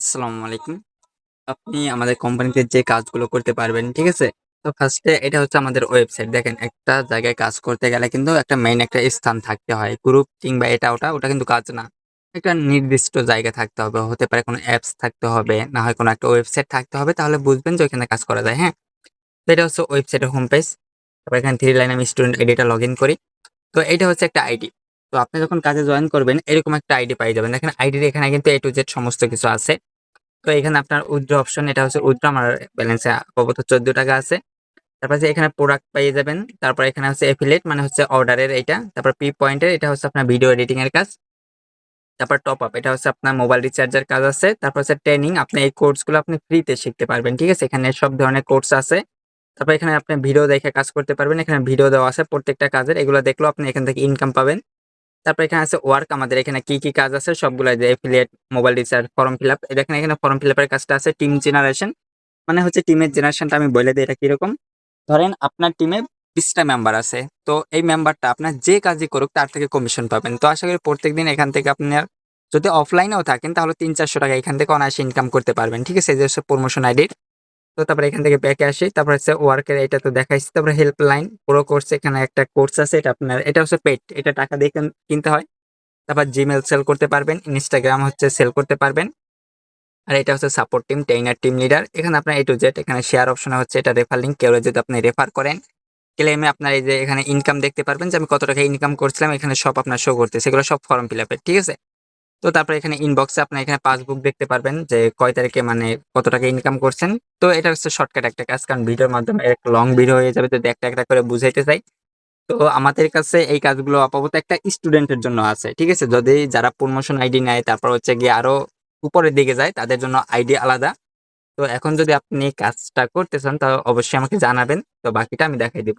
আসসালামু আলাইকুম। আপনি আমাদের কোম্পানিতে যে কাজগুলো করতে পারবেন, ঠিক আছে? তো ফার্স্টে এটা হচ্ছে আমাদের ওয়েবসাইট। দেখেন একটা জায়গায় কাজ করতে গেলে কিন্তু একটা মেইন একটা স্থান থাকতে হয়। গ্রুপ কিংবা এটা ওটা কিন্তু কাজ না। একটা নির্দিষ্ট জায়গা থাকতে হবে। হতে পারে কোনো অ্যাপস থাকতে হবে, না হয় কোনো একটা ওয়েবসাইট থাকতে হবে। তাহলে বুঝবেন যে ওইখানে কাজ করা যায়, হ্যাঁ? তো এটা হচ্ছে ওয়েবসাইটের হোম পেজ। তারপর এখানে 3 লাইনে আমি স্টুডেন্ট আইডিটা লগইন করি। তো এইটা হচ্ছে একটা আইডি। তো আপনি যখন কাজে জয়েন করবেন এরকম একটা আইডি পেয়ে যাবেন। দেখেন আইডির এখানে কিন্তু A to Z সমস্ত কিছু আছে। তো এখানে আপনার উইথড্র অপশন এটা হচ্ছে উইথড্র আমার ব্যালেন্সে আপাতত ৳১৪ আছে। তারপর যে এখানে প্রোডাক্ট পেয়ে যাবেন। তারপর এখানে হচ্ছে এফিলিয়েট মানে হচ্ছে অর্ডারের এইটা। তারপর পি পয়েন্টের এটা হচ্ছে আপনার ভিডিও এডিটিং এর কাজ। তারপর টপ আপ এটা হচ্ছে আপনার মোবাইল রিচার্জের কাজ আছে। তারপর হচ্ছে ট্রেনিং আপনি এই কোর্স গুলো আপনি ফ্রিতে শিখতে পারবেন। ঠিক আছে? এখানে সব ধরনের কোর্স আছে। তারপর এখানে আপনি ভিডিও দেখে কাজ করতে পারবেন। এখানে ভিডিও দেওয়া আছে প্রত্যেকটা কাজের। এগুলো দেখলেও আপনি এখান থেকে ইনকাম পাবেন। তারপর এখানে আছে ওয়ার্ক আমাদের এখানে কি কাজ আছে সবগুলাই যে affiliate, mobile recharge, form fill up. দেখেন এখানে ফর্ম ফিল আপ এর কাজটা আছে টিম জেনারেশন। মানে হচ্ছে টিমের জেনারেশনটা আমি বলে দেই এটা কিরকম। ধরেন আপনার টিমে ২০ টা মেম্বার আছে। তো এই মেম্বারটা আপনার যে কাজই করুক তার থেকে কমিশন পাবেন। তো আশা করি প্রত্যেকদিন এখান থেকে আপনার যদি অফলাইনেও থাকেন তাহলে ৳৩০০-৪০০ এখান থেকে অনায়াসে ইনকাম করতে পারবেন। ঠিক আছে? এই যে হচ্ছে প্রমোশন আইডির। তো তারপরে এখান থেকে ব্যাকে আসি। তারপর হচ্ছে ওয়ার্কের এটা তো দেখাইছি। তারপরে হেল্পলাইন পুরো কোর্স এখানে একটা কোর্স আছে এটা আপনার এটা হচ্ছে পেইড। এটা টাকা দিয়ে কিনতে হয়। তারপর Gmail সেল করতে পারবেন, Instagram হচ্ছে সেল করতে পারবেন। আর এটা হচ্ছে support team, trainer, team leader. এখানে আপনার A to Z এখানে শেয়ার অপশনে হচ্ছে এটা রেফার লিঙ্ক। কেউ যদি আপনি রেফার করেন, ক্লেমে আপনার এই যে এখানে ইনকাম দেখতে পারবেন যে আমি কত টাকা ইনকাম করছিলাম এখানে সব আপনার শো করতেছে। এগুলো সব ফর্ম ফিল আপ এর। ঠিক আছে? তো তারপরে এখানে ইনবক্সে আপনার এখানে পাসবুক দেখতে পারবেন যে কয় তারিখে মানে কত টাকা ইনকাম করছেন। তো এটা হচ্ছে শর্টকাট একটা কাজ কারণ ভিডিওর মাধ্যমে এক লং ভিডিও হয়ে যাবে যদি একটা করে বুঝাইতে চাই। তো আমাদের কাছে এই কাজগুলো আপাতত একটা স্টুডেন্টের জন্য আছে। ঠিক আছে? যদি যারা প্রমোশন আইডি নেয় তারপর হচ্ছে গিয়ে আরো উপরের দিকে যায় তাদের জন্য আইডি আলাদা। তো এখন যদি আপনি কাজটা করতে চান তাহলে অবশ্যই আমাকে জানাবেন। তো বাকিটা আমি দেখাই দিব।